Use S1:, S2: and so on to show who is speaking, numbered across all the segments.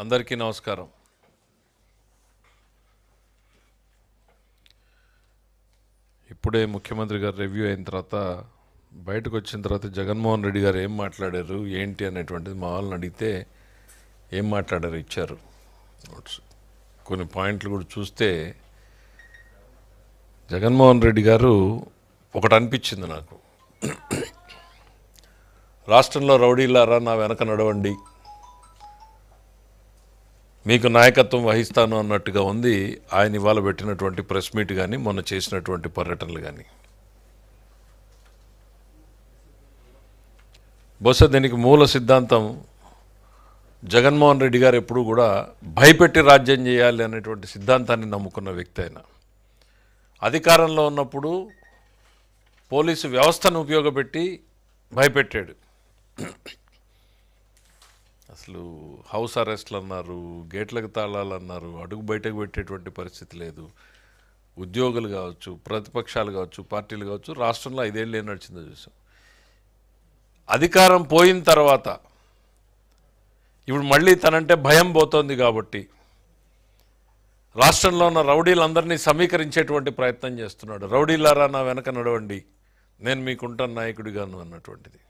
S1: అందరికీ నమస్కారం. ఇప్పుడే ముఖ్యమంత్రి గారు రివ్యూ అయిన తర్వాత బయటకు వచ్చిన తర్వాత జగన్మోహన్ రెడ్డి గారు ఏం మాట్లాడారు ఏంటి అనేటువంటిది మా వాళ్ళని అడిగితే ఏం మాట్లాడారు ఇచ్చారు. కొన్ని పాయింట్లు కూడా చూస్తే జగన్మోహన్ రెడ్డి గారు ఒకటి అనిపించింది నాకు, రాష్ట్రంలో రౌడీలారా నా వెనక నడవండి, మీకు నాయకత్వం వహిస్తాను అన్నట్టుగా ఉంది ఆయన ఇవాళ పెట్టినటువంటి ప్రెస్ మీట్ కానీ మొన్న చేసినటువంటి పర్యటనలు కానీ. బహుశా దీనికి మూల సిద్ధాంతం జగన్మోహన్ రెడ్డి గారు ఎప్పుడూ కూడా భయపెట్టి రాజ్యం చేయాలి అనేటువంటి సిద్ధాంతాన్ని నమ్ముకున్న వ్యక్తి ఆయన. అధికారంలో ఉన్నప్పుడు పోలీసు వ్యవస్థను ఉపయోగపెట్టి భయపెట్టాడు. అసలు హౌస్ అరెస్ట్లు అన్నారు, గేట్లకు తాళాలు అన్నారు, అడుగు బయటకు పెట్టేటువంటి పరిస్థితి లేదు. ఉద్యోగులు కావచ్చు, ప్రతిపక్షాలు కావచ్చు, పార్టీలు కావచ్చు, రాష్ట్రంలో 5 ఏళ్ళు ఏం నడిచిందో చూసాం. అధికారం పోయిన తర్వాత ఇప్పుడు మళ్ళీ తనంటే భయం పోతోంది కాబట్టి రాష్ట్రంలో ఉన్న రౌడీలందరినీ సమీకరించేటువంటి ప్రయత్నం చేస్తున్నాడు. రౌడీలారా నా వెనక నడవండి, నేను మీకుంటాను నాయకుడిగాను అన్నటువంటిది.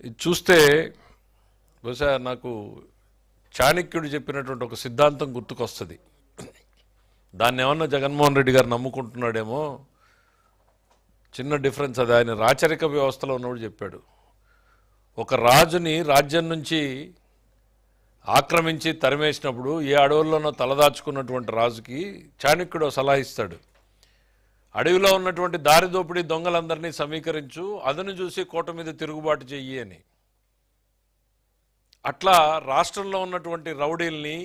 S1: ఇది చూస్తే బహుశా నాకు చాణక్యుడు చెప్పినటువంటి ఒక సిద్ధాంతం గుర్తుకొస్తుంది. దాన్ని ఏమన్నా జగన్మోహన్ రెడ్డి గారు నమ్ముకుంటున్నాడేమో. చిన్న డిఫరెన్స్ అది. ఆయన రాచరిక వ్యవస్థలో ఉన్నప్పుడు చెప్పాడు, ఒక రాజుని రాజ్యం నుంచి ఆక్రమించి తరిమేసినప్పుడు ఏ అడవుల్లోనో తలదాచుకున్నటువంటి రాజుకి చాణక్యుడు సలహా ఇస్తాడు, అడవిలో ఉన్నటువంటి దారిదోపిడీ దొంగలందరినీ సమీకరించు, అదను చూసి కోట మీద తిరుగుబాటు చెయ్యి అని. అట్లా రాష్ట్రంలో ఉన్నటువంటి రౌడీల్ని,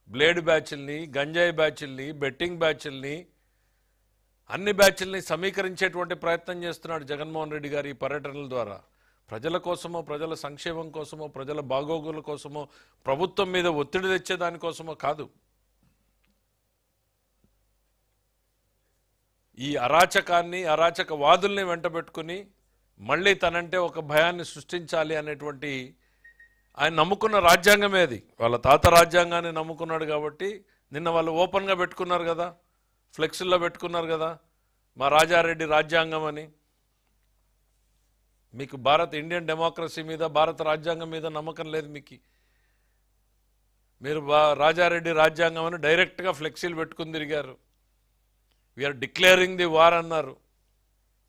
S1: బ్లేడ్ బ్యాచ్ల్ని, గంజాయి బ్యాచ్ల్ని, బెట్టింగ్ బ్యాచ్ల్ని, అన్ని బ్యాచ్ల్ని సమీకరించేటువంటి ప్రయత్నం చేస్తున్నాడు జగన్మోహన్ రెడ్డి గారు ఈ పర్యటనల ద్వారా. ప్రజల కోసమో, ప్రజల సంక్షేమం కోసమో, ప్రజల బాగోగుల కోసమో, ప్రభుత్వం మీద ఒత్తిడి తెచ్చేదానికోసమో కాదు. ఈ అరాచకాన్ని, అరాచకవాదుల్ని వెంటబెట్టుకుని మళ్ళీ తనంటే ఒక భయాన్ని సృష్టించాలి అనేటువంటి ఆయన నమ్ముకున్న రాజ్యాంగమే అది. వాళ్ళ తాత రాజ్యాంగాన్ని నమ్ముకున్నాడు కాబట్టి నిన్న వాళ్ళు ఓపెన్గా పెట్టుకున్నారు కదా, ఫ్లెక్సుల్లో పెట్టుకున్నారు కదా, మా రాజారెడ్డి రాజ్యాంగం అని. మీకు ఇండియన్ డెమోక్రసీ మీద, భారత రాజ్యాంగం మీద నమ్మకం లేదు మీకు. మీరు రాజారెడ్డి రాజ్యాంగం అని డైరెక్ట్గా ఫ్లెక్సీలు పెట్టుకుని తిరిగారు. వీఆర్ డిక్లేరింగ్ ది వార్ అన్నారు.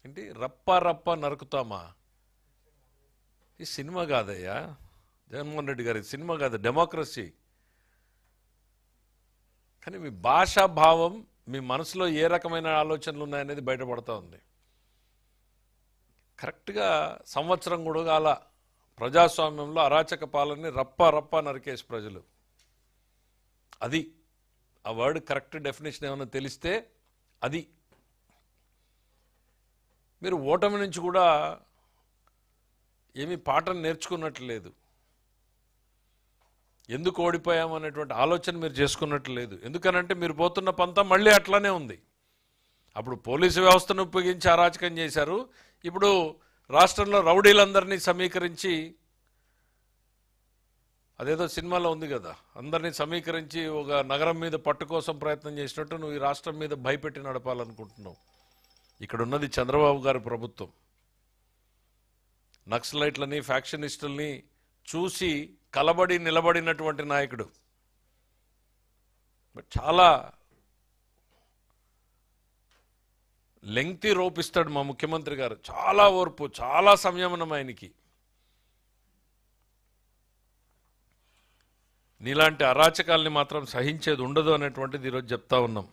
S1: ఏంటి రప్ప రప్ప నరుకుతామా? ఈ సినిమా కాదయ్యా జగన్మోహన్ రెడ్డి గారి, సినిమా కాదు, డెమోక్రసీ. కానీ మీ భాషా భావం, మీ మనసులో ఏ రకమైన ఆలోచనలు ఉన్నాయనేది బయటపడతా ఉంది. కరెక్ట్గా సంవత్సరం కూడా అలా ప్రజాస్వామ్యంలో అరాచక పాలనని రప్ప రప్ప నరికేసి ప్రజలు. అది ఆ వర్డ్ కరెక్ట్ డెఫినేషన్ ఏమైనా తెలిస్తే అది. మీరు ఓటమి నుంచి కూడా ఏమీ పాఠం నేర్చుకున్నట్లు లేదు, ఎందుకు ఓడిపోయామనేటువంటి ఆలోచన మీరు చేసుకున్నట్లు లేదు. ఎందుకనంటే మీరు పోతున్న పంతం మళ్ళీ అట్లానే ఉంది. అప్పుడు పోలీసు వ్యవస్థను ఉపయోగించి అరాచకం చేశారు, ఇప్పుడు రాష్ట్రంలో రౌడీలందరినీ సమీకరించి, అదేదో సినిమాలో ఉంది కదా, అందరినీ సమీకరించి ఒక నగరం మీద పట్టు కోసం ప్రయత్నం చేసినట్టు నువ్వు ఈ రాష్ట్రం మీద భయపెట్టి నడపాలనుకుంటున్నావు. ఇక్కడ ఉన్నది చంద్రబాబు గారి ప్రభుత్వం. నక్సలైట్లని, ఫ్యాక్షనిస్టుల్ని చూసి కలబడి నిలబడినటువంటి నాయకుడు. బట్ చాలా లెంగ్తీ రోపిస్తాడు మా ముఖ్యమంత్రి గారు. చాలా ఓర్పు, చాలా సంయమనం ఆయనకి. నీలాంటి అరాచకాల్ని మాత్రం సహించేది ఉండదు అనేటువంటిది ఈరోజు చెప్తా ఉన్నాం.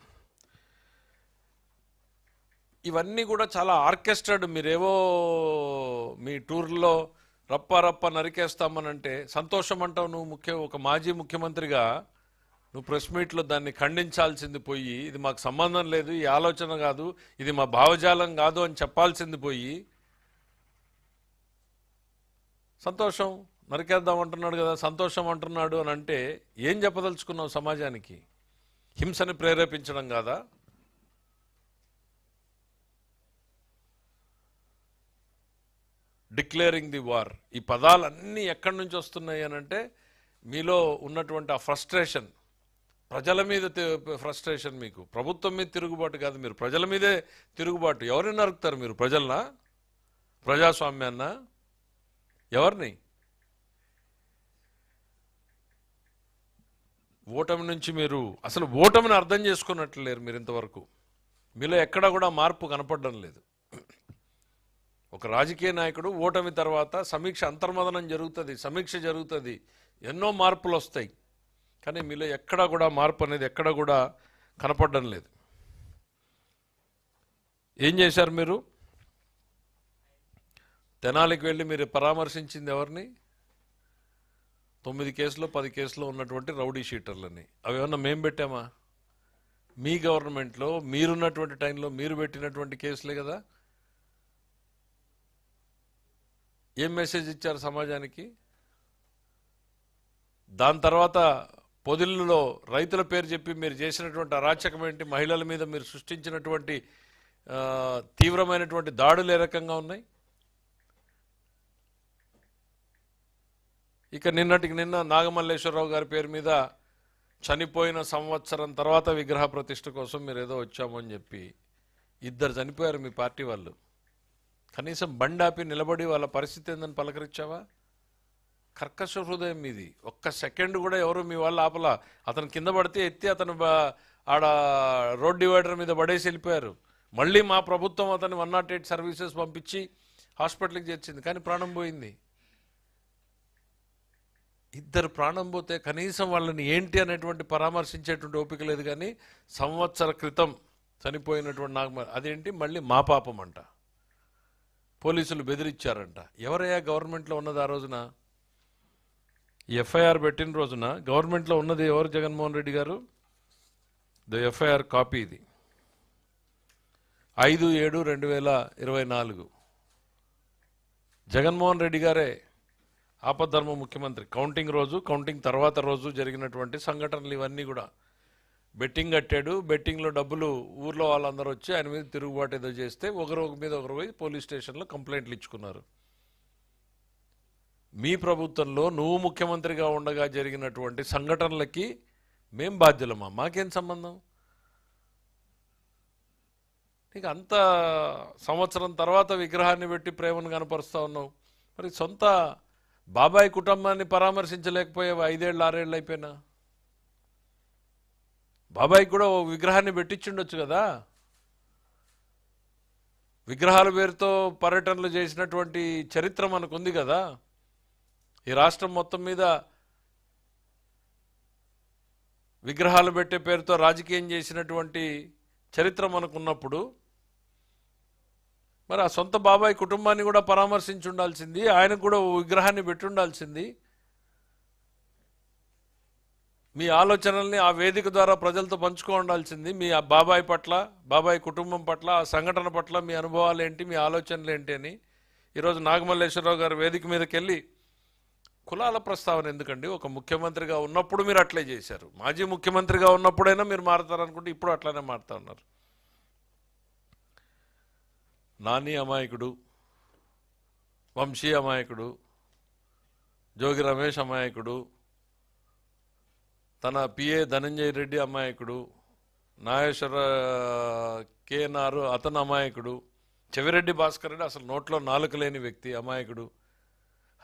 S1: ఇవన్నీ కూడా చాలా ఆర్కెస్ట్రాడ్. మీరేవో మీ టూర్లో రప్ప రప్ప నరికేస్తామనంటే సంతోషం అంటావు నువ్వు. ఒక మాజీ ముఖ్యమంత్రిగా నువ్వు ప్రెస్ మీట్లో దాన్ని ఖండించాల్సింది పోయి, ఇది మాకు సంబంధం లేదు, ఈ ఆలోచన కాదు, ఇది మా భావజాలం కాదు అని చెప్పాల్సింది పోయి, సంతోషం నరికేద్దాం అంటున్నాడు కదా, సంతోషం అంటున్నాడు అని అంటే ఏం చెప్పదలుచుకున్నావు సమాజానికి? హింసని ప్రేరేపించడం కాదా? డిక్లేరింగ్ ది వార్, ఈ పదాలన్నీ ఎక్కడి నుంచి వస్తున్నాయి అని అంటే మీలో ఉన్నటువంటి ఆ ఫ్రస్ట్రేషన్, ప్రజల మీద ఫ్రస్ట్రేషన్, మీకు ప్రభుత్వం మీద తిరుగుబాటు కాదు, మీరు ప్రజల మీదే తిరుగుబాటు. ఎవరిని నరుకుతారు మీరు? ప్రజలనా? ప్రజాస్వామ్యాన్నా? ఎవరిని? ఓటమి నుంచి మీరు అసలు ఓటమిని అర్థం చేసుకున్నట్లు లేరు మీరు ఇంతవరకు. మీలో ఎక్కడా కూడా మార్పు కనపడడం లేదు. ఒక రాజకీయ నాయకుడు ఓటమి తర్వాత సమీక్ష, అంతర్మదనం జరుగుతుంది, సమీక్ష జరుగుతుంది, ఎన్నో మార్పులు వస్తాయి. కానీ మీలో ఎక్కడా కూడా మార్పు అనేది ఎక్కడా కూడా కనపడడం లేదు. ఏం చేశారు మీరు? తెనాలికి వెళ్ళి మీరు పరామర్శించింది ఎవరిని? 9 కేసులు 10 కేసులు ఉన్నటువంటి రౌడీ షీటర్లని. అవి ఏమన్నా మేము పెట్టామా? మీ గవర్నమెంట్లో మీరున్నటువంటి టైంలో మీరు పెట్టినటువంటి కేసులే కదా. ఏం మెసేజ్ ఇచ్చారు సమాజానికి? దాని తర్వాత పొదిళ్ళలో రైతుల పేరు చెప్పి మీరు చేసినటువంటి అరాచకం ఏంటి? మహిళల మీద మీరు సృష్టించినటువంటి తీవ్రమైనటువంటి దాడులు ఏ రకంగా ఉన్నాయి? ఇక నిన్నటికి నిన్న నాగమల్లేశ్వరరావు గారి పేరు మీద చనిపోయిన సంవత్సరం తర్వాత విగ్రహ ప్రతిష్ఠ కోసం మీరు ఏదో వచ్చామని చెప్పి 2 చనిపోయారు మీ పార్టీ వాళ్ళు. కనీసం బండి ఆపి నిలబడి వాళ్ళ పరిస్థితి ఏందని పలకరించావా? కర్కశ హృదయం మీది. ఒక్క సెకండ్ కూడా ఎవరు మీ వాళ్ళు ఆపలా. అతను కింద పడితే ఎత్తి అతను ఆడ రోడ్ డివైడర్ మీద పడేసి వెళ్ళిపోయారు. మళ్ళీ మా ప్రభుత్వం అతన్ని 108 సర్వీసెస్ పంపించి హాస్పిటల్కి చేర్చింది, కానీ ప్రాణం పోయింది. 2 ప్రాణం పోతే కనీసం వాళ్ళని ఏంటి అనేటువంటి పరామర్శించేటువంటి ఓపిక లేదు. కానీ సంవత్సర క్రితం చనిపోయినటువంటి అదేంటి మళ్ళీ మా పాపం అంట. పోలీసులు బెదిరించారంట. ఎవరయ్యా గవర్నమెంట్లో ఉన్నది ఆ రోజున? ఎఫ్ఐఆర్ పెట్టిన రోజున గవర్నమెంట్లో ఉన్నది ఎవరు? జగన్మోహన్ రెడ్డి గారు. ద ఎఫ్ఐఆర్ కాపీ ఇది. 5/7/2024 జగన్మోహన్ రెడ్డి గారే ఆపద్ధర్మ ముఖ్యమంత్రి. కౌంటింగ్ రోజు, కౌంటింగ్ తర్వాత రోజు జరిగినటువంటి సంఘటనలు ఇవన్నీ కూడా. బెట్టింగ్ కట్టాడు, బెట్టింగ్లో డబ్బులు ఊర్లో వాళ్ళందరూ వచ్చి ఆయన మీద తిరుగుబాటు ఏదో చేస్తే ఒకరు మీద ఒకరు పోయి పోలీస్ స్టేషన్లో కంప్లైంట్లు ఇచ్చుకున్నారు. మీ ప్రభుత్వంలో నువ్వు ముఖ్యమంత్రిగా ఉండగా జరిగినటువంటి సంఘటనలకి మేం బాధ్యులమా? మాకేం సంబంధం? నీకు అంత సంవత్సరం తర్వాత విగ్రహాన్ని పెట్టి ప్రేమను కనపరుస్తూ ఉన్నావు. మరి సొంత బాబాయ్ కుటుంబాన్ని పరామర్శించలేకపోయావు. 5 ఏళ్ళు 6 ఏళ్ళు అయిపోయినా బాబాయ్కి కూడా ఓ విగ్రహాన్ని పెట్టించుండొచ్చు కదా. విగ్రహాల పేరుతో పర్యటనలు చేసినటువంటి చరిత్ర మనకు ఉంది కదా. ఈ రాష్ట్రం మొత్తం మీద విగ్రహాలు పెట్టే పేరుతో రాజకీయం చేసినటువంటి చరిత్ర మనకున్నప్పుడు మరి ఆ సొంత బాబాయ్ కుటుంబాన్ని కూడా పరామర్శించి ఉండాల్సింది, ఆయనకు కూడా విగ్రహాన్ని పెట్టి ఉండాల్సింది. మీ ఆలోచనల్ని ఆ వేదిక ద్వారా ప్రజలతో పంచుకో ఉండాల్సింది. మీ బాబాయ్ పట్ల, బాబాయ్ కుటుంబం పట్ల, ఆ సంఘటన పట్ల మీ అనుభవాలు ఏంటి, మీ ఆలోచనలు ఏంటి అని. ఈరోజు నాగమల్లేశ్వరరావు గారు వేదిక మీదకి వెళ్ళి కులాల ప్రస్తావన ఎందుకండి? ఒక ముఖ్యమంత్రిగా ఉన్నప్పుడు మీరు అట్లే చేశారు. మాజీ ముఖ్యమంత్రిగా ఉన్నప్పుడైనా మీరు మారుతారనుకుంటే ఇప్పుడు అట్లానే మారుతా ఉన్నారు. నాని అమాయకుడు, వంశీ అమాయకుడు, జోగి రమేష్ అమాయకుడు, తన పిఏ ధనంజయ రెడ్డి అమాయకుడు, నాగేశ్వర కేఎన్ఆర్ అతను అమాయకుడు, చెవిరెడ్డి భాస్కర్ రెడ్డి అసలు నోట్లో నాలుక లేని వ్యక్తి అమాయకుడు.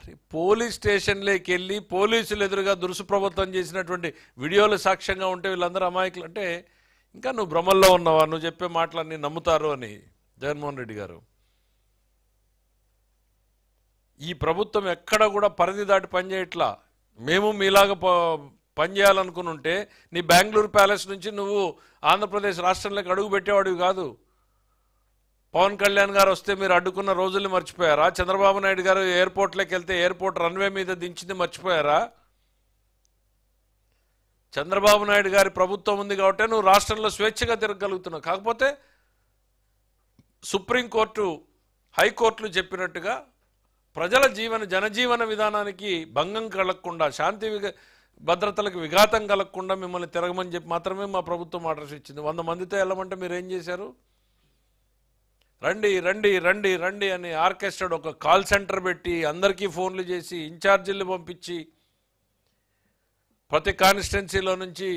S1: అరే పోలీస్ స్టేషన్లోకి వెళ్ళి పోలీసులు ఎదురుగా దురుసు ప్రభుత్వం చేసినటువంటి వీడియోలు సాక్ష్యంగా ఉంటే వీళ్ళందరూ అమాయకులు అంటే ఇంకా నువ్వు భ్రమల్లో ఉన్నావా? నువ్వు చెప్పే మాటలన్నీ నమ్ముతారు అని జగన్మోహన్ రెడ్డి గారు. ఈ ప్రభుత్వం ఎక్కడ కూడా పరిధి దాటి పనిచేయట్లా. మేము మీలాగా పనిచేయాలనుకుని ఉంటే నీ బెంగళూరు ప్యాలెస్ నుంచి నువ్వు ఆంధ్రప్రదేశ్ రాష్ట్రంలోకి అడుగు పెట్టేవాడివి కాదు. పవన్ కళ్యాణ్ గారు వస్తే మీరు అడ్డుకున్న రోజుల్ని మర్చిపోయారా? చంద్రబాబు నాయుడు గారు ఎయిర్పోర్ట్లోకి వెళ్తే ఎయిర్పోర్ట్ రన్వే మీద దించింది మర్చిపోయారా? చంద్రబాబు నాయుడు గారి ప్రభుత్వం ఉంది కాబట్టి నువ్వు రాష్ట్రంలో స్వేచ్ఛగా తిరగలుగుతున్నావు. కాకపోతే సుప్రీంకోర్టు, హైకోర్టులు చెప్పినట్టుగా ప్రజల జనజీవన విధానానికి భంగం కలగకుండా, శాంతి భద్రతలకు విఘాతం కలగకుండా మిమ్మల్ని తిరగమని చెప్పి మాత్రమే మా ప్రభుత్వం ఆర్డర్స్ ఇచ్చింది. 100 మందితో వెళ్ళమంటే మీరు ఏం చేశారు? రండి రండి రండి రండి అని ఆర్కెస్ట్రా ఒక కాల్ సెంటర్ పెట్టి అందరికీ ఫోన్లు చేసి ఇన్ఛార్జీలు పంపించి ప్రతి కాన్స్టిట్యున్సీలో నుంచి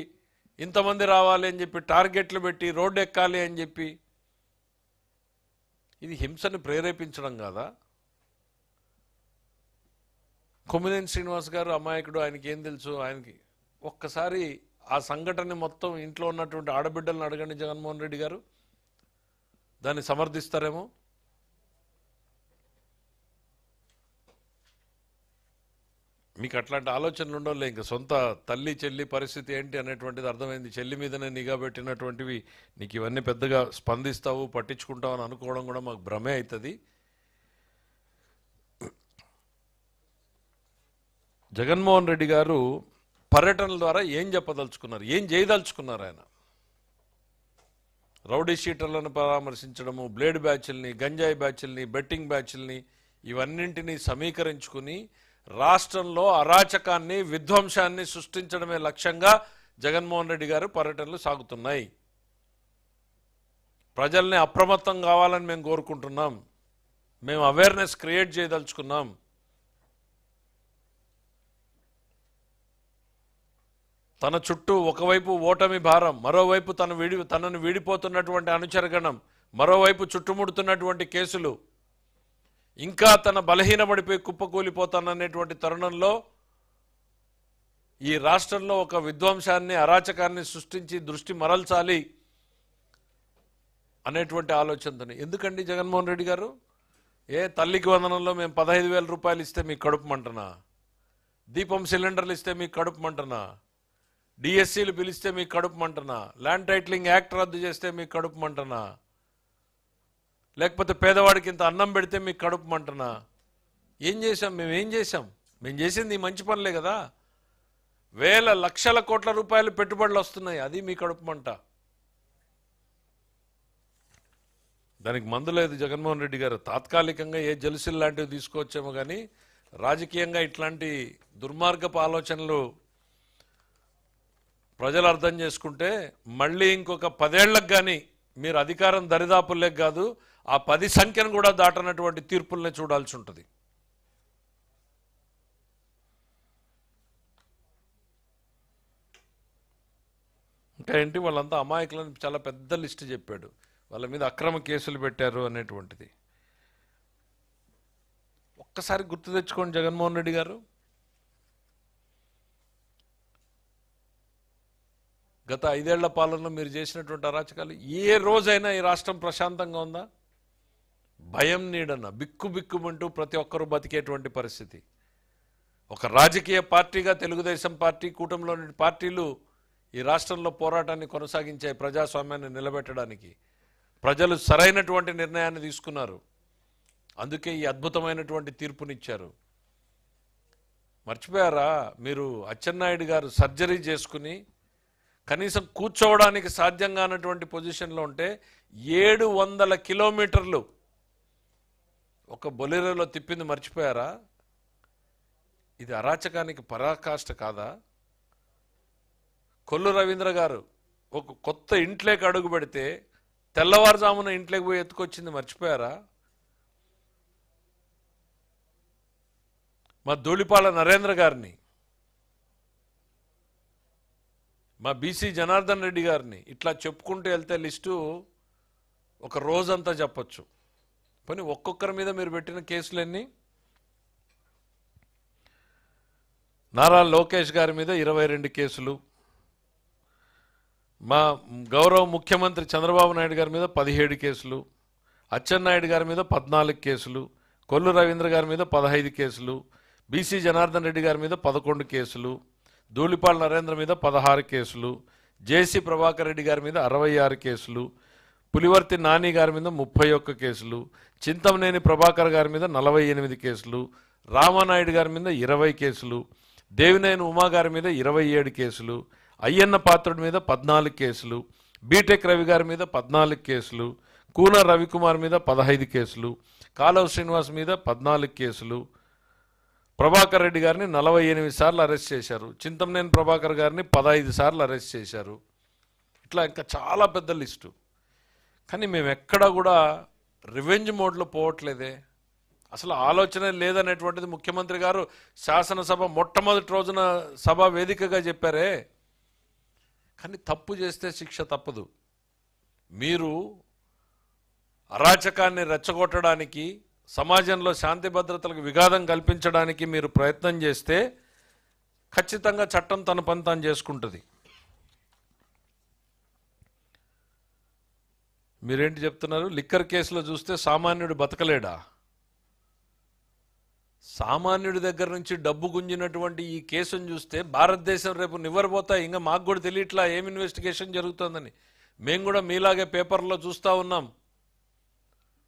S1: ఇంతమంది రావాలి అని చెప్పి టార్గెట్లు పెట్టి రోడ్డు ఎక్కాలి అని చెప్పి ఇది హింసని ప్రేరేపించడం కాదా? కొమ్మినేని శ్రీనివాస్ గారు అమాయకుడు, ఆయనకి ఏం తెలుసు? ఆయనకి ఒక్కసారి ఆ సంఘటన మొత్తం ఇంట్లో ఉన్నటువంటి ఆడబిడ్డలను అడగండి జగన్మోహన్ రెడ్డి గారు, దాన్ని సమర్థిస్తారేమో. మీకు అట్లాంటి ఆలోచనలు ఉండవులే. ఇంకా సొంత తల్లి చెల్లి పరిస్థితి ఏంటి అనేటువంటిది అర్థమైంది. చెల్లి మీదనే నిఘా పెట్టినటువంటివి నీకు ఇవన్నీ పెద్దగా స్పందిస్తావు పట్టించుకుంటావు అని అనుకోవడం కూడా మాకు భ్రమే అవుతుంది. జగన్మోహన్ రెడ్డి గారు పర్యటనల ద్వారా ఏం చెప్పదలుచుకున్నారు, ఏం చేయదలుచుకున్నారు? ఆయన రౌడీ షీటర్లను పరామర్శించడము, బ్లేడ్ బ్యాచ్ల్ని, గంజాయి బ్యాచ్ల్ని, బెట్టింగ్ బ్యాచ్ల్ని ఇవన్నింటినీ సమీకరించుకుని రాష్ట్రంలో అరాచకాన్ని విధ్వంసాన్ని సృష్టించడమే లక్ష్యంగా జగన్మోహన్ రెడ్డి గారు పర్యటనలు సాగుతున్నాయి. ప్రజల్ని అప్రమత్తం కావాలని మేము కోరుకుంటున్నాం. మేము అవేర్నెస్ క్రియేట్ చేయదలుచుకున్నాం. తన చుట్టూ ఒకవైపు ఓటమి భారం, మరోవైపు తనను వీడిపోతున్నటువంటి అనుచరగణం, మరోవైపు చుట్టుముడుతున్నటువంటి కేసులు, ఇంకా తన బలహీనపడిపోయి కుప్పకూలిపోతాననేటువంటి తరుణంలో ఈ రాష్ట్రంలో ఒక విధ్వంసాన్ని అరాచకాన్ని సృష్టించి దృష్టి మరల్చాలి అనేటువంటి ఆలోచనతోని. ఎందుకండి జగన్మోహన్ రెడ్డి గారు? తల్లికి వందనంలో మేము 15,000 రూపాయలు ఇస్తే మీకు కడుపు మంటనా? దీపం సిలిండర్లు ఇస్తే మీకు కడుపు మంటనా? డిఎస్సీలు పిలిస్తే మీకు కడుపు మంటనా? ల్యాండ్ టైటిలింగ్ యాక్ట్ రద్దు చేస్తే మీకు కడుపు మంటనా? లేకపోతే పేదవాడికి ఇంత అన్నం పెడితే మీకు కడుపు మంటనా? ఏం చేశాం? మేమేం చేశాం? మేము చేసింది ఈ మంచి పనులే కదా. వేల లక్షల కోట్ల రూపాయలు పెట్టుబడులు వస్తున్నాయి, అది మీ కడుపు మంట. దానికి మందు లేదు జగన్మోహన్ రెడ్డి గారు. తాత్కాలికంగా ఏ జలుసులు లాంటివి తీసుకోవచ్చేమో కానీ రాజకీయంగా ఇట్లాంటి దుర్మార్గపు ఆలోచనలు ప్రజలు అర్థం చేసుకుంటే మళ్ళీ ఇంకొక 10 ఏళ్లకు కానీ మీరు అధికారం దరిదాపుల్లేక కాదు, ఆ 10 సంఖ్యను కూడా దాటనటువంటి తీర్పుల్నే చూడాల్సి ఉంటుంది. ఇంకా ఏంటి, వాళ్ళంతా అమాయకులని చాలా పెద్ద లిస్టు చెప్పాడు. వాళ్ళ మీద అక్రమ కేసులు పెట్టారు అనేటువంటిది. ఒక్కసారి గుర్తు తెచ్చుకోండి జగన్మోహన్ రెడ్డి గారు. గత 5 ఏళ్ల పాలనలో మీరు చేసినటువంటి అరాచకాలు ఏ రోజైనా ఈ రాష్ట్రం ప్రశాంతంగా ఉందా? భయం నీడన్న బిక్కు బిక్కుమంటూ ప్రతి ఒక్కరూ బతికేటువంటి పరిస్థితి. ఒక రాజకీయ పార్టీగా తెలుగుదేశం పార్టీ, కూటమిలోని పార్టీలు ఈ రాష్ట్రంలో పోరాటాన్ని కొనసాగించాయి. ప్రజాస్వామ్యాన్ని నిలబెట్టడానికి ప్రజలు సరైనటువంటి నిర్ణయాన్ని తీసుకున్నారు. అందుకే ఈ అద్భుతమైనటువంటి తీర్పునిచ్చారు. మర్చిపోయారా? మీరు అచ్చెన్నాయుడు గారు సర్జరీ చేసుకుని కనీసం కూర్చోవడానికి సాధ్యం కానటువంటి పొజిషన్లో ఉంటే 700 కిలోమీటర్లు ఒక బొలెరోలో తిప్పింది మర్చిపోయారా? ఇది అరాచకానికి పరాకాష్ట కాదా? కొల్లు రవీంద్ర గారు ఒక కొత్త ఇంట్లోకి అడుగు పెడితే తెల్లవారుజామున ఇంట్లోకి పోయి ఎత్తుకొచ్చింది మర్చిపోయారా? మా ధూళిపాల నరేంద్ర గారిని, మా బీసీ జనార్దన్ రెడ్డి గారిని, ఇట్లా చెప్పుకుంటూ వెళ్తే లిస్టు ఒక రోజంతా చెప్పచ్చు. కానీ ఒక్కొక్కరి మీద మీరు పెట్టిన కేసులన్నీ, నారా లోకేష్ గారి మీద 22 కేసులు, మా గౌరవ ముఖ్యమంత్రి చంద్రబాబు నాయుడు గారి మీద 17 కేసులు, అచ్చెన్నాయుడు గారి మీద 14 కేసులు, కొల్లు రవీంద్ర గారి మీద 15 కేసులు, బీసీ జనార్దన్ రెడ్డి గారి మీద 11 కేసులు, ధూళిపాల నరేంద్ర మీద 16 కేసులు, జేసీ ప్రభాకర్ రెడ్డి గారి మీద 66 కేసులు, పులివర్తి నాని గారి మీద 31 కేసులు, చింతమనేని ప్రభాకర్ గారి మీద 48 కేసులు, రామానాయుడు గారి మీద 20 కేసులు, దేవినేని ఉమా గారి మీద 27 కేసులు, అయ్యన్న పాత్రుడి మీద 14 కేసులు, బీటెక్ రవి గారి మీద 14 కేసులు, కూన రవికుమార్ మీద 15 కేసులు, కాలవ శ్రీనివాస్ మీద 14 కేసులు, ప్రభాకర్ రెడ్డి గారిని 48 సార్లు అరెస్ట్ చేశారు, చింతమనేని ప్రభాకర్ గారిని 15 సార్లు అరెస్ట్ చేశారు. ఇట్లా ఇంకా చాలా పెద్ద లిస్టు. కానీ మేము ఎక్కడా కూడా రివెంజ్ మోడ్లో పోవట్లేదే, అసలు ఆలోచన లేదనేటువంటిది ముఖ్యమంత్రి గారు శాసనసభ మొట్టమొదటి రోజున సభ వేదికగా చెప్పారే. కానీ తప్పు చేస్తే శిక్ష తప్పదు. మీరు అరాచకాన్ని రెచ్చగొట్టడానికి, సమాజంలో శాంతి భద్రతలకు విఘాతం కల్పించడానికి మీరు ప్రయత్నం చేస్తే ఖచ్చితంగా చట్టం తన పని తాను చేసుకుంటుంది. మీరేంటి చెప్తున్నారు? లిక్కర్ కేసులో చూస్తే సామాన్యుడు బతకలేడా? సామాన్యుడి దగ్గర నుంచి డబ్బు గుంజినటువంటి ఈ కేసును చూస్తే భారతదేశం రేపు నివ్వరపోతాయి. ఇంకా మాకు కూడా తెలియట్లా ఏం ఇన్వెస్టిగేషన్ జరుగుతుందని. మేము కూడా మీలాగే పేపర్లో చూస్తూ ఉన్నాం.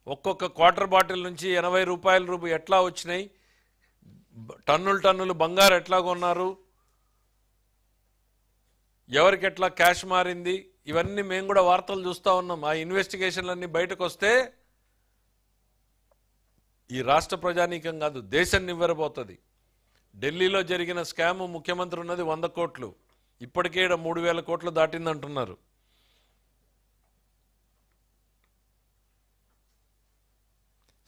S1: ఒక్కొక్క క్వార్టర్ బాటిల్ నుంచి 80 రూపాయల ఎట్లా వచ్చినాయి, టన్నులు బంగారు ఎట్లా కొన్నారు, ఎవరికి ఎట్లా క్యాష్ మారింది, ఇవన్నీ మేము కూడా వార్తలు చూస్తూ ఉన్నాం. ఆ ఇన్వెస్టిగేషన్లన్నీ బయటకు వస్తే ఈ రాష్ట్ర ప్రజానీకం కాదు, దేశం నివ్వెరబోతుంది. ఢిల్లీలో జరిగిన స్కామ్ ముఖ్యమంత్రి ఉన్నది 100 కోట్లు, ఇప్పటికే 3000 కోట్లు దాటిందంటున్నారు.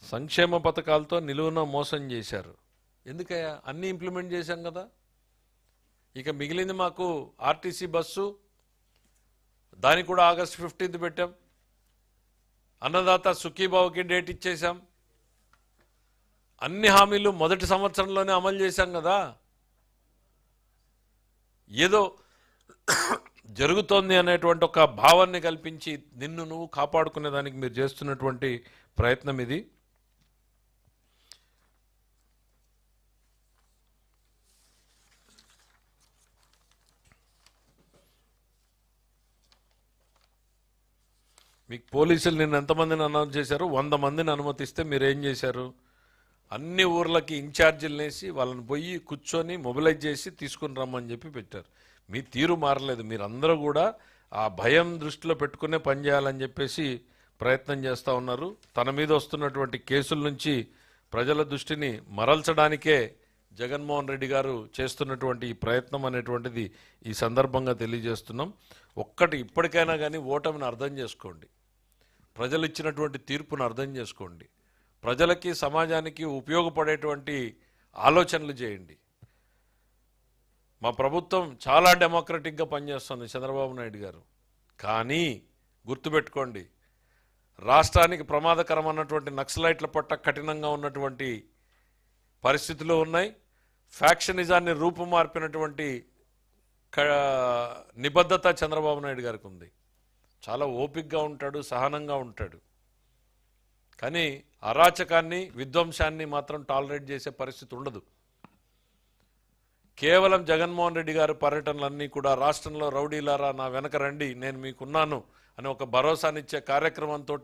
S1: సంక్షేమ పథకాలతో నిలువున మోసం చేశారు. ఎందుకయ్యా? అన్నీ ఇంప్లిమెంట్ చేశాం కదా. ఇక మిగిలింది మాకు ఆర్టీసీ బస్సు, దానికి కూడా ఆగస్టు 15 పెట్టాం. అన్నదాత సుఖీబావుకి డేట్ ఇచ్చేశాం. అన్ని హామీలు మొదటి సంవత్సరంలోనే అమలు చేశాం కదా. ఏదో జరుగుతోంది అనేటువంటి ఒక భావాన్ని కల్పించి నిన్ను నువ్వు కాపాడుకునేదానికి మీరు చేస్తున్నటువంటి ప్రయత్నం ఇది. మీకు పోలీసులు నిన్న ఎంతమందిని అనౌన్స్ చేశారు? 100 మందిని అనుమతిస్తే మీరు ఏం చేశారు? అన్ని ఊర్లకి ఇన్ఛార్జీలు వేసి వాళ్ళని పోయి కూర్చొని మొబిలైజ్ చేసి తీసుకుని రమ్మని చెప్పి పెట్టారు. మీ తీరు మారలేదు. మీరందరూ కూడా ఆ భయం దృష్టిలో పెట్టుకునే పనిచేయాలని చెప్పేసి ప్రయత్నం చేస్తూ ఉన్నారు. తన మీద వస్తున్నటువంటి కేసుల నుంచి ప్రజల దృష్టిని మరల్చడానికే జగన్మోహన్ రెడ్డి గారు చేస్తున్నటువంటి ఈ ప్రయత్నం అనేటువంటిది ఈ సందర్భంగా తెలియజేస్తున్నాం. ఒక్కటి ఇప్పటికైనా కానీ ఓటమిని అర్థం చేసుకోండి, ప్రజలు ఇచ్చినటువంటి తీర్పును అర్థం చేసుకోండి, ప్రజలకి సమాజానికి ఉపయోగపడేటువంటి ఆలోచనలు చేయండి. మా ప్రభుత్వం చాలా డెమోక్రటిక్గా పనిచేస్తుంది చంద్రబాబు నాయుడు గారు. కానీ గుర్తుపెట్టుకోండి, రాష్ట్రానికి ప్రమాదకరమైనటువంటి నక్సలైట్ల పట్ల కఠినంగా ఉన్నటువంటి పరిస్థితులు ఉన్నాయి. ఫ్యాక్షనిజాన్ని రూపుమార్పినటువంటి నిబద్ధత చంద్రబాబు నాయుడు గారికి ఉంది. చాలా ఓపికగా ఉంటాడు, సహనంగా ఉంటాడు. కానీ అరాచకాన్ని, విధ్వంసాన్ని మాత్రం టాలరేట్ చేసే పరిస్థితి ఉండదు. కేవలం జగన్మోహన్ రెడ్డి గారి పర్యటనలన్నీ కూడా రాష్ట్రంలో రౌడీలారా నా వెనక రండి, నేను మీకున్నాను అని ఒక భరోసానిచ్చే కార్యక్రమంతో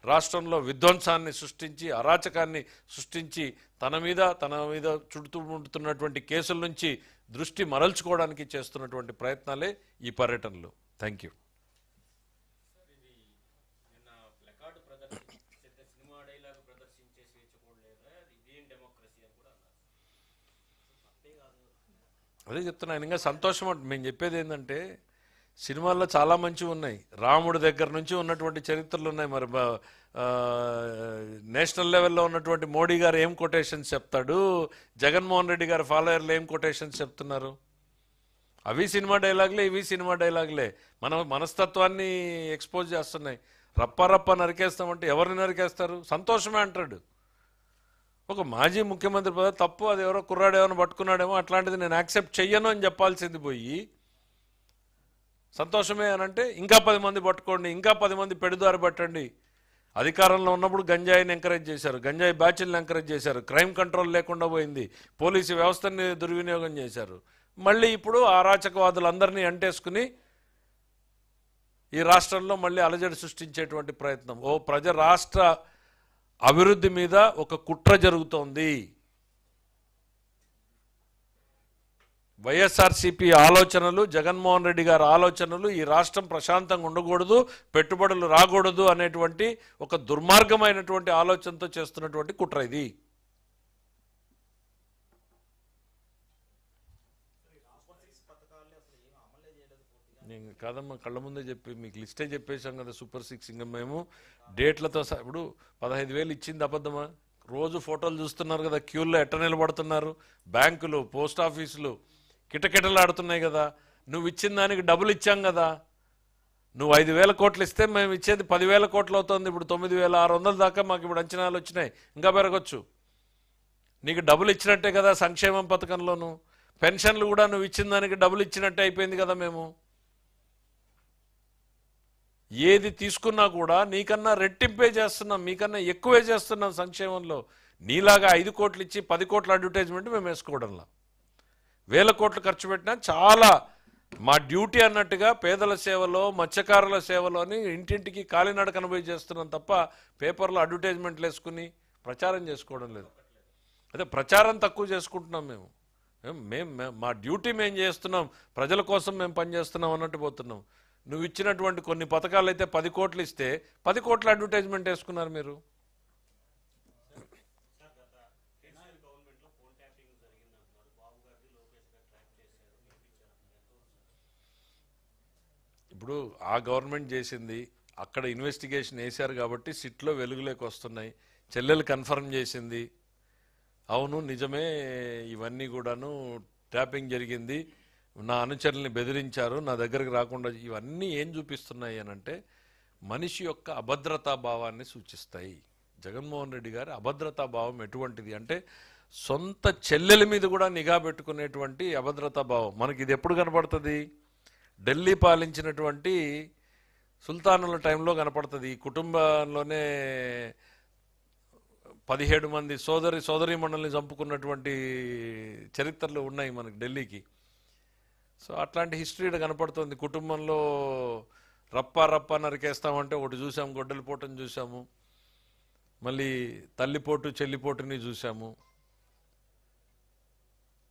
S1: రాష్ట్రంలో విధ్వంసాన్ని సృష్టించి, అరాచకాన్ని సృష్టించి తన మీద చుట్టుముడుతున్నటువంటి కేసుల నుంచి దృష్టి మరల్చుకోవడానికి చేస్తున్నటువంటి ప్రయత్నాలే ఈ పర్యటనలు. Thank you. అదే చెప్తున్నాను, ఇంకా సంతోషం. మేము చెప్పేది ఏంటంటే సినిమాల్లో చాలా మంచివి ఉన్నాయి. రాముడి దగ్గర నుంచి ఉన్నటువంటి చరిత్రలు ఉన్నాయి. మరి నేషనల్ లెవెల్లో ఉన్నటువంటి మోడీ గారు ఏం కొటేషన్స్ చెప్తాడు, జగన్మోహన్ రెడ్డి గారు ఫాలోయర్లు ఏం కొటేషన్స్ చెప్తున్నారు. అవి సినిమా డైలాగులే, ఇవి సినిమా డైలాగులే. మన మనస్తత్వాన్ని ఎక్స్పోజ్ చేస్తున్నాయి. రప్ప నరికేస్తామంటే ఎవరిని నరికేస్తారు? సంతోషమే అంటాడు. ఒక మాజీ ముఖ్యమంత్రి పదవి తప్పు, అది ఎవరో కుర్రాడేమో పట్టుకున్నాడేమో, అట్లాంటిది నేను యాక్సెప్ట్ చెయ్యను అని చెప్పాల్సింది పోయి సంతోషమే అని అంటే ఇంకా 10 మంది పట్టుకోండి, ఇంకా 10 మంది పెడుదారి పట్టండి. అధికారంలో ఉన్నప్పుడు గంజాయిని ఎంకరేజ్ చేశారు, గంజాయి బ్యాచ్లను ఎంకరేజ్ చేశారు, క్రైమ్ కంట్రోల్ లేకుండా పోయింది, పోలీసు వ్యవస్థని దుర్వినియోగం చేశారు. మళ్ళీ ఇప్పుడు అరాచకవాదులందరినీ అంటేసుకుని ఈ రాష్ట్రంలో మళ్ళీ అలజడి సృష్టించేటువంటి ప్రయత్నం. రాష్ట్ర అభివృద్ధి మీద ఒక కుట్ర జరుగుతోంది. వైఎస్ఆర్సీపీ ఆలోచనలు, జగన్మోహన్ రెడ్డి గారి ఆలోచనలు, ఈ రాష్ట్రం ప్రశాంతంగా ఉండకూడదు, పెట్టుబడులు రాకూడదు అనేటువంటి ఒక దుర్మార్గమైనటువంటి ఆలోచనతో చేస్తున్నటువంటి కుట్ర ఇది. కాదమ్మా, కళ్ళ ముందే చెప్పి మీకు లిస్టే చెప్పేశాం కదా సూపర్ 6 ఇంకా మేము డేట్లతో ఇప్పుడు 15,000 ఇచ్చింది అబద్ధమా? రోజు ఫోటోలు చూస్తున్నారు కదా, క్యూల్లో ఎట్ట నిలబడుతున్నారు, బ్యాంకులు పోస్ట్ ఆఫీసులు కిటకిటలాడుతున్నాయి కదా. నువ్వు ఇచ్చిన దానికి డబ్బులు ఇచ్చాం కదా. నువ్వు 5,000 కోట్లు ఇస్తే మేము ఇచ్చేది 10,000 కోట్లు అవుతుంది. ఇప్పుడు 9,600 దాకా మాకు ఇప్పుడు అంచనాలు వచ్చినాయి, ఇంకా పెరగచ్చు. నీకు డబ్బులు ఇచ్చినట్టే కదా సంక్షేమం పథకంలోను. పెన్షన్లు కూడా నువ్వు ఇచ్చిన దానికి డబ్బులు ఇచ్చినట్టే అయిపోయింది కదా. మేము ఏది తీసుకున్నా కూడా నీకన్నా రెట్టింపే చేస్తున్నాం, మీకన్నా ఎక్కువే చేస్తున్నాం సంక్షేమంలో. నీలాగా 5 కోట్లు ఇచ్చి 10 కోట్ల అడ్వర్టైజ్మెంట్ మేము వేసుకోవడంలా. 1,000 కోట్లు ఖర్చు పెట్టినా చాలా మా డ్యూటీ అన్నట్టుగా పేదల సేవలో, మత్స్యకారుల సేవలో అని ఇంటింటికి కాలినడకన పోయి చేస్తున్నాం తప్ప పేపర్లో అడ్వర్టైజ్మెంట్లు వేసుకుని ప్రచారం చేసుకోవడం లేదు. అదే ప్రచారం తక్కువ చేసుకుంటున్నాం మేము. మా డ్యూటీ మేము చేస్తున్నాం, ప్రజల కోసం మేము పనిచేస్తున్నాం అన్నట్టు పోతున్నాం. నువ్వు ఇచ్చినటువంటి కొన్ని పథకాలు అయితే 10 కోట్లు ఇస్తే 10 కోట్ల అడ్వర్టైజ్మెంట్ వేసుకున్నారు మీరు. ఇప్పుడు ఆ గవర్నమెంట్ చేసింది, అక్కడ ఇన్వెస్టిగేషన్ వేశారు కాబట్టి సిట్లో వెలుగులోకి వస్తున్నాయి. చెల్లెలు కన్ఫర్మ్ చేసింది, అవును నిజమే ఇవన్నీ కూడాను ట్యాపింగ్ జరిగింది, నా అనుచరుల్ని బెదిరించారు, నా దగ్గరికి రాకుండా. ఇవన్నీ ఏం చూపిస్తున్నాయి అనంటే మనిషి యొక్క అభద్రతా భావాన్ని సూచిస్తాయి. జగన్మోహన్ రెడ్డి గారి అభద్రతా భావం ఎటువంటిది అంటే సొంత చెల్లెల మీద కూడా నిఘా పెట్టుకునేటువంటి అభద్రతా భావం. మనకి ఇది ఎప్పుడు కనపడుతుంది? ఢిల్లీ పాలించినటువంటి సుల్తానుల టైంలో కనపడుతుంది. ఈ కుటుంబంలోనే 17 మంది సోదరీమణుల్ని చంపుకున్నటువంటి చరిత్రలు ఉన్నాయి మనకి ఢిల్లీకి. సో అట్లాంటి హిస్టరీ కనపడుతుంది. కుటుంబంలో రప్ప నరికేస్తామంటే ఒకటి చూసాము, గొడ్డలిపోటుని చూసాము, మళ్ళీ తల్లిపోటు చెల్లిపోటుని చూసాము.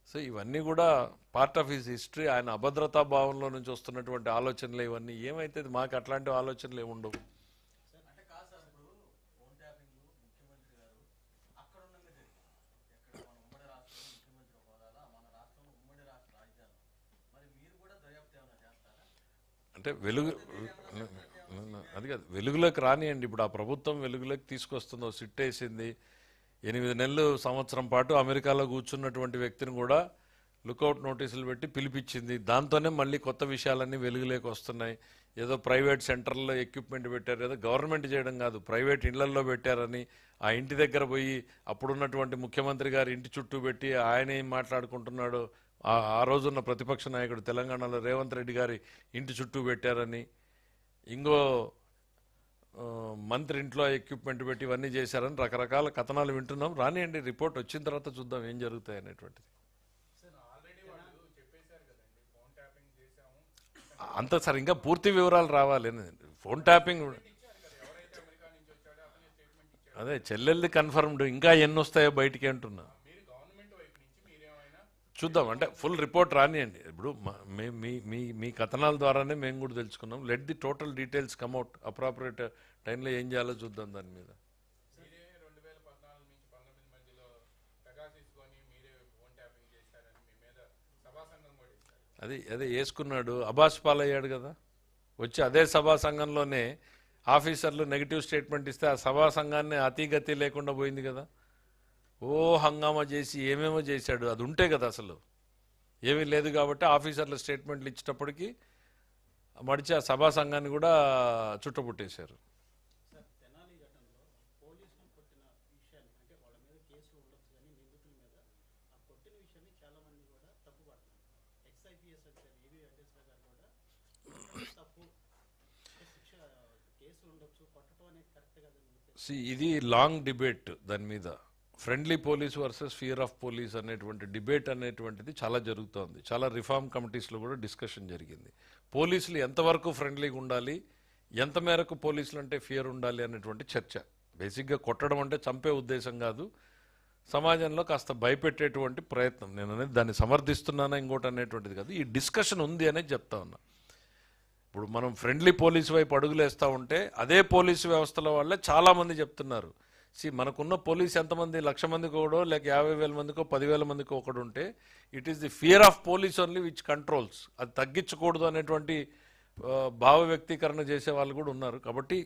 S1: సో ఇవన్నీ కూడా పార్ట్ ఆఫ్ హిస్ హిస్టరీ. ఆయన అభద్రతా భావంలో నుంచి వస్తున్నటువంటి ఆలోచనలు ఇవన్నీ. ఏమైతే మాకు అట్లాంటి ఆలోచనలు ఏముండవు. అంటే అది కాదు, వెలుగులోకి రానియండి. ఇప్పుడు ఆ ప్రభుత్వం వెలుగులోకి తీసుకొస్తుందో, సిట్ వేసింది. 8 నెలలు సంవత్సరం పాటు అమెరికాలో కూర్చున్నటువంటి వ్యక్తిని కూడా లుకౌట్ నోటీసులు పెట్టి పిలిపించింది. దాంతోనే మళ్ళీ కొత్త విషయాలన్నీ వెలుగులోకి వస్తున్నాయి. ఏదో ప్రైవేట్ సెంటర్లో ఎక్విప్మెంట్ పెట్టారు, ఏదో గవర్నమెంట్ చేయడం కాదు, ప్రైవేట్ ఇళ్లల్లో పెట్టారని ఆ ఇంటి దగ్గర పోయి అప్పుడున్నటువంటి ముఖ్యమంత్రి గారి ఇంటి చుట్టూ పెట్టి ఆయన ఏం మాట్లాడుకుంటున్నాడో, ఆ రోజున్న ప్రతిపక్ష నాయకుడు తెలంగాణలో రేవంత్ రెడ్డి గారి ఇంటి చుట్టూ పెట్టారని, ఇంకో మంత్రి ఇంట్లో ఎక్విప్మెంట్ పెట్టి ఇవన్నీ చేశారని రకరకాల కథనాలు వింటున్నాం. రానియండి, రిపోర్ట్ వచ్చిన తర్వాత చూద్దాం ఏం జరుగుతాయి అనేటువంటిది. అంత సార్ ఇంకా పూర్తి వివరాలు రావాలి. ఫోన్ ట్యాపింగ్ అదే చెల్లెల్ది కన్ఫర్మ్డ్, ఇంకా ఎన్ని వస్తాయో బయటికి అంటున్నా. చూద్దాం, అంటే ఫుల్ రిపోర్ట్ రానియండి. ఇప్పుడు మీ కథనాల ద్వారానే మేము కూడా తెలుసుకున్నాం. Let the total details come out. Appropriate టైంలో ఏం చేయాలో చూద్దాం దాని మీద. అదే వేసుకున్నాడు, అబాస్ పాలయ్యాడు కదా. వచ్చి అదే సభా సంఘంలోనే ఆఫీసర్లు నెగిటివ్ స్టేట్మెంట్ ఇస్తే ఆ సభా సంఘాన్ని అతిగతి లేకుండా పోయింది కదా. ఓ హంగామా చేసి ఏమేమో చేశాడు. అది ఉంటే కదా, అసలు ఏమీ లేదు కాబట్టి ఆఫీసర్ల స్టేట్మెంట్లు ఇచ్చేటప్పటికి మడిచి ఆ సభా సంఘాన్ని కూడా చుట్టపుట్టేశారు. ఇది లాంగ్ డిబేట్. దాని మీద friendly police versus fear of police అనేటువంటి డిబేట్ అనేటువంటిది చాలా జరుగుతోంది. చాలా రిఫార్మ్ కమిటీస్లో కూడా డిస్కషన్ జరిగింది. పోలీసులు ఎంతవరకు ఫ్రెండ్లీగా ఉండాలి, ఎంత మేరకు పోలీసులు అంటే ఫియర్ ఉండాలి అనేటువంటి చర్చ. బేసిక్గా కొట్టడం అంటే చంపే ఉద్దేశం కాదు, సమాజంలో కాస్త భయపెట్టేటువంటి ప్రయత్నం. నేను అనేది దాన్ని సమర్థిస్తున్నానా ఇంకోటి అనేటువంటిది కాదు, ఈ డిస్కషన్ ఉంది అనేది చెప్తా ఉన్నా. ఇప్పుడు మనం ఫ్రెండ్లీ పోలీసు వైపు అడుగులేస్తూ ఉంటే అదే పోలీసు వ్యవస్థల వాళ్ళే చాలామంది చెప్తున్నారు, మనకున్న పోలీస్ ఎంతమంది, 1,00,000 మందికి ఒకడో లేక 50,000 మందికో 10,000 మందికో ఒకడు ఉంటే it is the fear of police only which controls. అది తగ్గించకూడదు అనేటువంటి భావ వ్యక్తీకరణ చేసే వాళ్ళు కూడా ఉన్నారు. కాబట్టి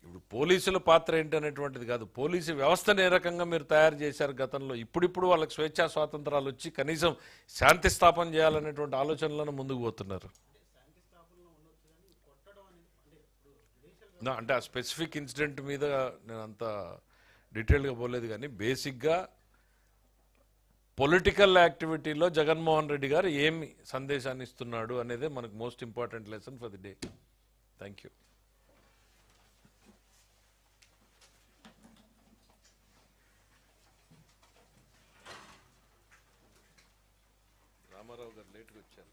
S1: ఇప్పుడు పోలీసుల పాత్ర ఏంటి అనేటువంటిది కాదు, పోలీసు వ్యవస్థను ఏ రకంగా మీరు తయారు చేశారు గతంలో, ఇప్పుడిప్పుడు వాళ్ళకి స్వేచ్ఛా స్వాతంత్రాలు వచ్చి కనీసం శాంతి స్థాపన చేయాలనేటువంటి ఆలోచనలను ముందుకు పోతున్నారు. అంటే ఆ స్పెసిఫిక్ ఇన్సిడెంట్ మీద నేను అంత డీటెయిల్గా పోలేదు, కానీ బేసిక్గా పొలిటికల్ యాక్టివిటీలో జగన్మోహన్ రెడ్డి గారు ఏమి సందేశాన్ని ఇస్తున్నాడు అనేదే మనకు most important lesson for the day. Thank you. Ramarao garu లేట్గా వచ్చారు.